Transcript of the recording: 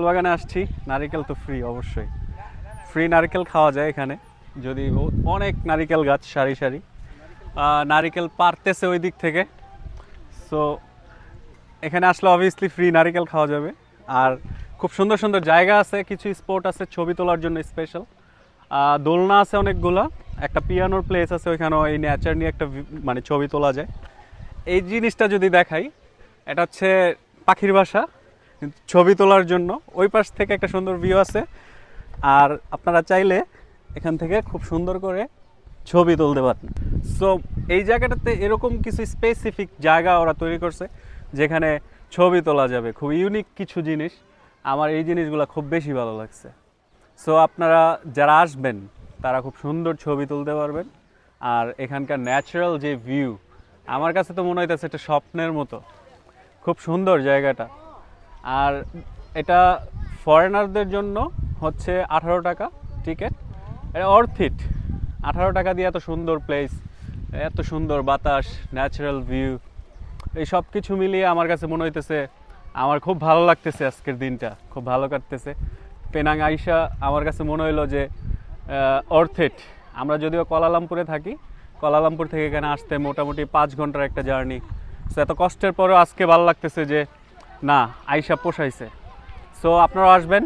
বাগানে আসছি, নারিকেল তো ফ্রি, অবশ্যই ফ্রি নারিকেল খাওয়া যায় এখানে। যদি অনেক নারিকেল গাছ সারি সারি, নারিকেল পারতেছে ওই দিক থেকে। সো এখানে আসলে অবভিয়াসলি ফ্রি নারিকেল খাওয়া যাবে। আর খুব সুন্দর সুন্দর জায়গা আছে, কিছু স্পট আছে ছবি তোলার জন্য স্পেশাল। দোলনা আছে অনেকগুলা, একটা পিয়ানোর প্লেস আছে ওইখানেও এই নেচার নিয়ে একটা মানে ছবি তোলা যায়। এই জিনিসটা যদি দেখাই, এটা হচ্ছে পাখির বাসা, কিন্তু ছবি তোলার জন্য ওই পাশ থেকে একটা সুন্দর ভিউ আছে। আর আপনারা চাইলে এখান থেকে খুব সুন্দর করে ছবি তুলতে পারেন। সো এই জায়গাটাতে এরকম কিছু স্পেসিফিক জায়গা ওরা তৈরি করছে যেখানে ছবি তোলা যাবে, খুব ইউনিক কিছু জিনিস। আমার এই জিনিসগুলো খুব বেশি ভালো লাগছে। সো আপনারা যারা আসবেন তারা খুব সুন্দর ছবি তুলতে পারবেন। আর এখানকার ন্যাচারাল যে ভিউ, আমার কাছে তো মনে হইতেছে একটা স্বপ্নের মতো, খুব সুন্দর জায়গাটা। আর এটা ফরেনারদের জন্য হচ্ছে 18 টাকা টিকিট, এটা অর্থ ইট। 18 টাকা দিয়ে এত সুন্দর প্লেস, এত সুন্দর বাতাস, ন্যাচারাল ভিউ, এই সব কিছু মিলিয়ে আমার কাছে মনে হইতেছে আমার খুব ভালো লাগতেছে। আজকের দিনটা খুব ভালো কাটতেছে। পেনাং আইসা আমার কাছে মনে হইলো যে অর্থ ইট। আমরা যদিও কোয়ালালামপুরে থাকি, কোয়ালালামপুর থেকে এখানে আসতে মোটামুটি 5 ঘন্টার একটা জার্নি। সো এত কষ্টের পরেও আজকে ভালো লাগতেছে যে না, আইসা পোষাইছে। সো আপনারাও আসবেন।